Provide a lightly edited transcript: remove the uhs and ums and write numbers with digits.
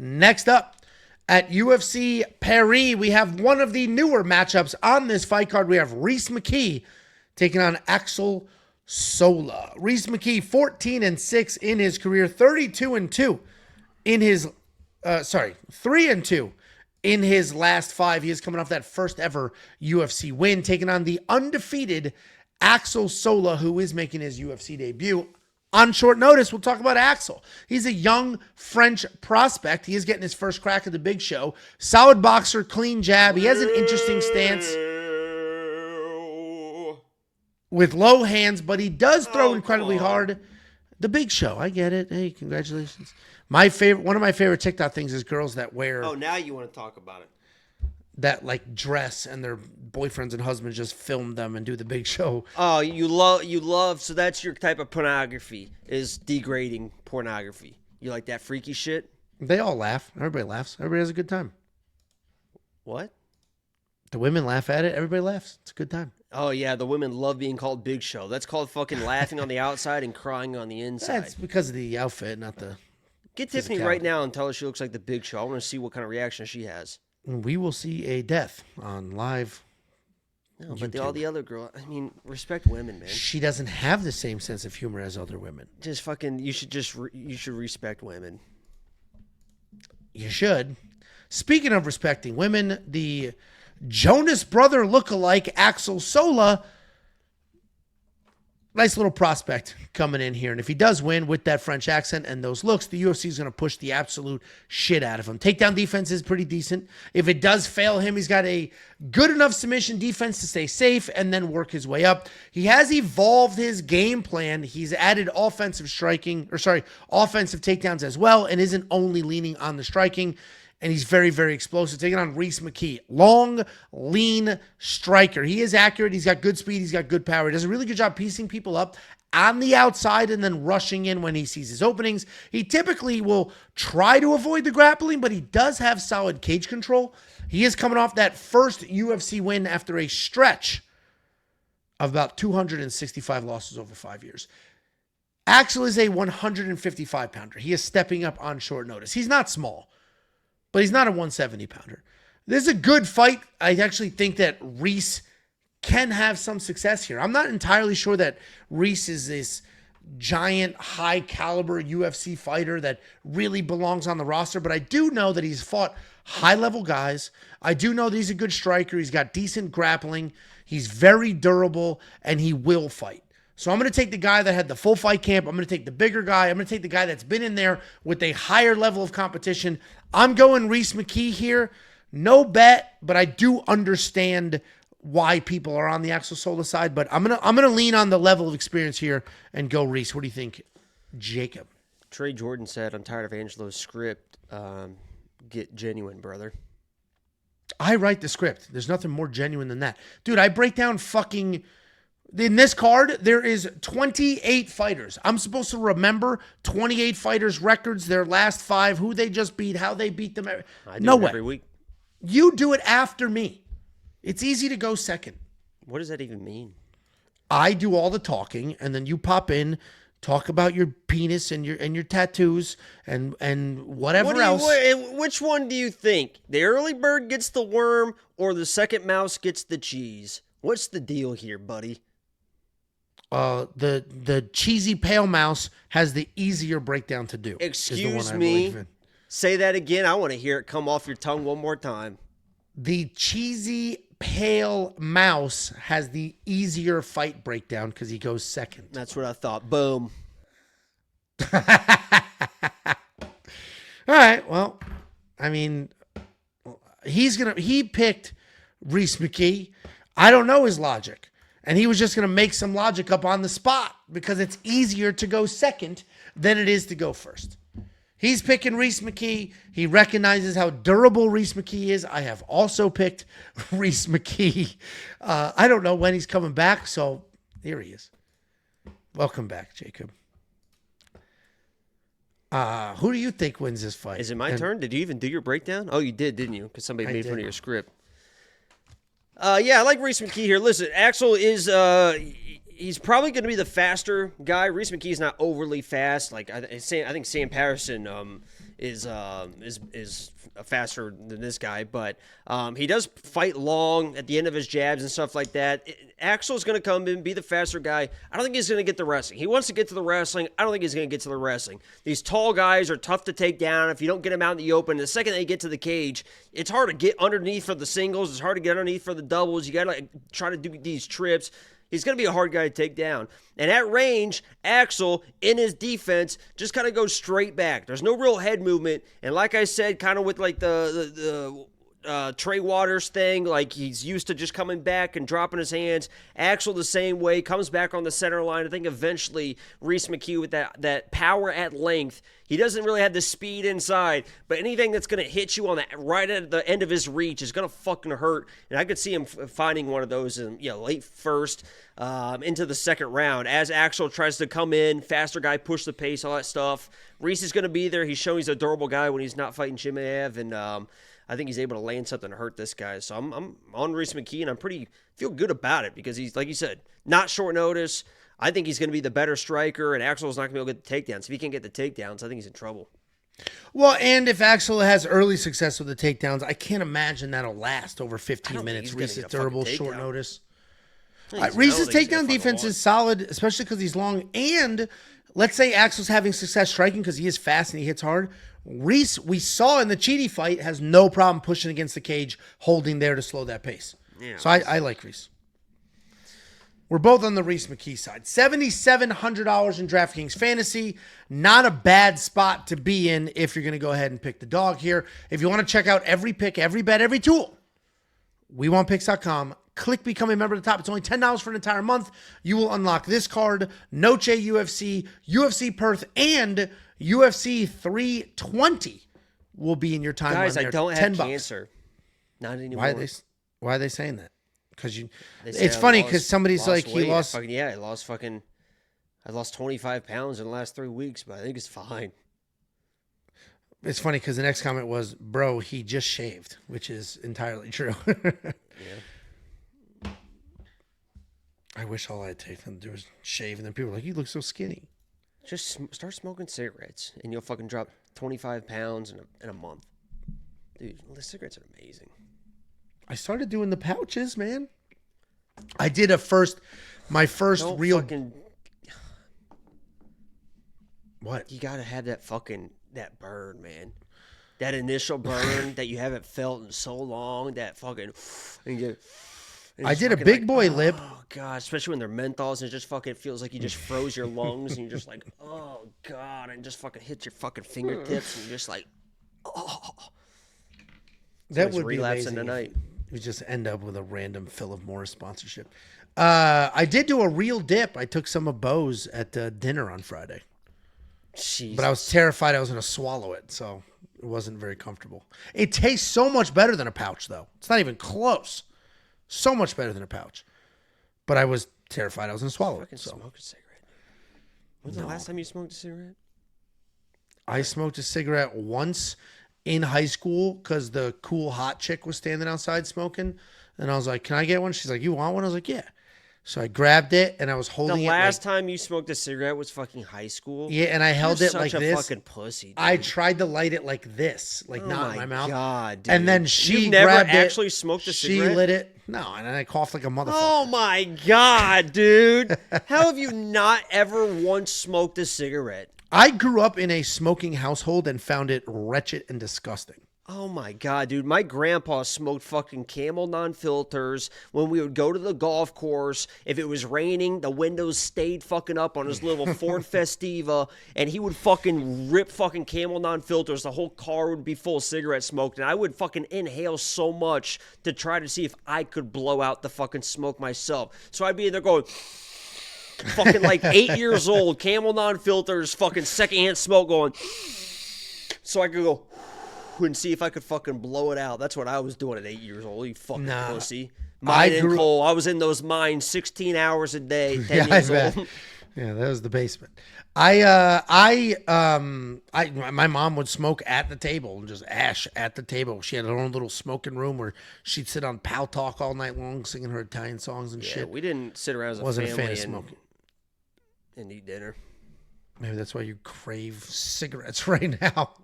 Next up, at UFC Paris, we have one of the newer matchups on this fight card. We have Rhys McKee taking on Axel Sola. Rhys McKee, 14-6 in his career, 32-2 in his, 3-2 in his last 5. He is coming off that first ever UFC win, taking on the undefeated Axel Sola, who is making his UFC debut. On short notice, we'll talk about Axel. He's a young French prospect. He is getting his first crack at the big show. Solid boxer, clean jab. He has an interesting stance with low hands, but he does throw incredibly hard. The big show, I get it. Hey, congratulations. One of my favorite TikTok things is girls that wear... Oh, now you want to talk about it. That like dress and their boyfriends and husbands just film them and do the big show. Oh, you love, so that's your type of pornography, is degrading pornography. You like that freaky shit? They all laugh. Everybody laughs. Everybody has a good time. What? The women laugh at it. Everybody laughs. It's a good time. Oh, yeah, the women love being called Big Show. That's called fucking laughing on the outside and crying on the inside. That's because of the outfit, not the... Get Tiffany right now and tell her she looks like the Big Show. I want to see what kind of reaction she has. We will see a death on live. No, but all the other girl, I mean, respect women, man. She doesn't have the same sense of humor as other women. Just fucking, you should respect women. You should. Speaking of respecting women, the Jonas brother lookalike Axel Sola, nice little prospect coming in here. And if he does win with that French accent and those looks, the UFC is going to push the absolute shit out of him. Takedown defense is pretty decent. If it does fail him, he's got a good enough submission defense to stay safe and then work his way up. He has evolved his game plan. He's added offensive takedowns as well and isn't only leaning on the striking. And he's very, very explosive. Taking on Rhys McKee. Long, lean striker. He is accurate. He's got good speed. He's got good power. He does a really good job piecing people up on the outside and then rushing in when he sees his openings. He typically will try to avoid the grappling, but he does have solid cage control. He is coming off that first UFC win after a stretch of about 265 losses over 5 years. Axel is a 155-pounder. He is stepping up on short notice. He's not small, but he's not a 170-pounder. This is a good fight. I actually think that Rhys can have some success here. I'm not entirely sure that Rhys is this giant, high-caliber UFC fighter that really belongs on the roster, but I do know that he's fought high-level guys. I do know that he's a good striker. He's got decent grappling. He's very durable, and he will fight. So I'm going to take the guy that had the full fight camp. I'm going to take the bigger guy. I'm going to take the guy that's been in there with a higher level of competition. I'm going Rhys McKee here. No bet, but I do understand why people are on the Axel Sola side. But I'm gonna lean on the level of experience here and go Rhys. What do you think, Jacob? Trey Jordan said, "I'm tired of Angelo's script. Get genuine, brother." I write the script. There's nothing more genuine than that, dude. I break down fucking. In this card, there is 28 fighters. I'm supposed to remember 28 fighters' records, their last 5, who they just beat, how they beat them. I do every week. You do it after me. It's easy to go second. What does that even mean? I do all the talking, and then you pop in, talk about your penis and your tattoos and whatever else. Which one do you think? The early bird gets the worm, or the second mouse gets the cheese? What's the deal here, buddy? The cheesy pale mouse has the easier breakdown to do. Excuse me. Say that again. I want to hear it come off your tongue one more time. The cheesy pale mouse has the easier fight breakdown because he goes second. That's what I thought. Boom. All right. Well, I mean, he picked Rhys McKee. I don't know his logic. And he was just going to make some logic up on the spot because it's easier to go second than it is to go first. He's picking Rhys McKee. He recognizes how durable Rhys McKee is. I have also picked Rhys McKee. I don't know when he's coming back, so here he is. Welcome back, Jacob. Who do you think wins this fight? Is it my turn? Did you even do your breakdown? Oh, you did, didn't you? Because somebody made fun of your script. Yeah, I like Rhys McKee here. Listen, Axel is he's probably going to be the faster guy. Rhys McKee is not overly fast. Like I think Sam Patterson is faster than this guy, but he does fight long at the end of his jabs and stuff like that. Axel's going to come in, be the faster guy. I don't think he's going to get the wrestling. He wants to get to the wrestling. I don't think he's going to get to the wrestling. These tall guys are tough to take down. If you don't get them out in the open, the second they get to the cage, it's hard to get underneath for the singles. It's hard to get underneath for the doubles. You got to try to do these trips. He's going to be a hard guy to take down. And at range, Axel, in his defense, just kind of goes straight back. There's no real head movement. And like I said, kind of with like the Trey Waters thing, like he's used to just coming back and dropping his hands. Axel the same way, comes back on the center line. I think eventually Rhys McKee with that power at length. He doesn't really have the speed inside, but anything that's going to hit you on that right at the end of his reach is going to fucking hurt. And I could see him finding one of those in late first into the second round as Axel tries to come in, faster guy, push the pace, all that stuff. Rhys is going to be there. He's showing he's a durable guy when he's not fighting Imavov, and I think he's able to land something to hurt this guy. So I'm on Rhys McKee, and feel good about it because he's, like you said, not short notice. I think he's going to be the better striker, and Axel's not going to be able to get the takedowns. If he can't get the takedowns, I think he's in trouble. Well, and if Axel has early success with the takedowns, I can't imagine that'll last over 15 minutes. Rhys is durable, short notice. Rhys's takedown defense is solid, especially because he's long. And let's say Axel's having success striking because he is fast and he hits hard. Rhys, we saw in the Cheaty fight, has no problem pushing against the cage, holding there to slow that pace. Yeah. So I like Rhys. We're both on the Rhys McKee side. $7,700 in DraftKings Fantasy. Not a bad spot to be in if you're going to go ahead and pick the dog here. If you want to check out every pick, every bet, every tool, WeWantPicks.com. Click Become a Member at the top. It's only $10 for an entire month. You will unlock this card, Noche UFC, UFC Perth, and UFC 320 will be in your timeline. Guys, I don't have $10. Cancer. Not anymore. Why are they saying that? Because it's funny because somebody's like weight. He lost. I lost 25 pounds in the last 3 weeks, but I think it's fine. It's funny because the next comment was, bro, he just shaved, which is entirely true. Yeah. I wish all I had taken to do was shave, and then people were like, you look so skinny. Just start smoking cigarettes, and you'll fucking drop 25 pounds in a month. Dude, the cigarettes are amazing. I started doing the pouches, man. I did my first real. What? You gotta have that burn, man. That initial burn that you haven't felt in so long. That fucking. I did a big boy lip. Oh god, especially when they're menthols and it just fucking feels like you just froze your lungs and you're just like, oh god, and just fucking hit your fucking fingertips and you're just like, oh. That would be amazing. Tonight. We just end up with a random Philip Morris sponsorship. I did do a real dip. I took some of Bo's at dinner on Friday. Jesus. But I was terrified I was going to swallow it, so it wasn't very comfortable. It tastes so much better than a pouch, though. It's not even close. So much better than a pouch. But I was terrified I was going to swallow it. So. Smoke a cigarette. When's the last time you smoked a cigarette? I smoked a cigarette once in high school because the cool hot chick was standing outside smoking. And I was like, can I get one? She's like, you want one? I was like, yeah. So I grabbed it and I was holding it. The last time you smoked a cigarette was fucking high school? Yeah, and I held it like this. You're such a fucking pussy, dude. I tried to light it like this, like not in my mouth. God, dude. And then she never grabbed actually smoked a cigarette? She lit it. No, and then I coughed like a motherfucker. Oh my God, dude. How have you not ever once smoked a cigarette? I grew up in a smoking household and found it wretched and disgusting. Oh my God, dude. My grandpa smoked fucking Camel non-filters when we would go to the golf course. If it was raining, the windows stayed fucking up on his little Ford Festiva, and he would fucking rip fucking Camel non-filters. The whole car would be full of cigarette smoke, and I would fucking inhale so much to try to see if I could blow out the fucking smoke myself. So I'd be in there going... fucking like 8 years old, Camel non-filters, fucking secondhand smoke going... so I could go... and see if I could fucking blow it out. That's what I was doing at 8 years old, you fucking pussy. Mine and coal. I was in those mines 16 hours a day, 10 years old. Yeah, that was the basement. My mom would smoke at the table and just ash at the table. She had her own little smoking room where she'd sit on Pal Talk all night long singing her Italian songs and shit. We didn't sit around as a Wasn't family a fan of smoking. And eat dinner. Maybe that's why you crave cigarettes right now.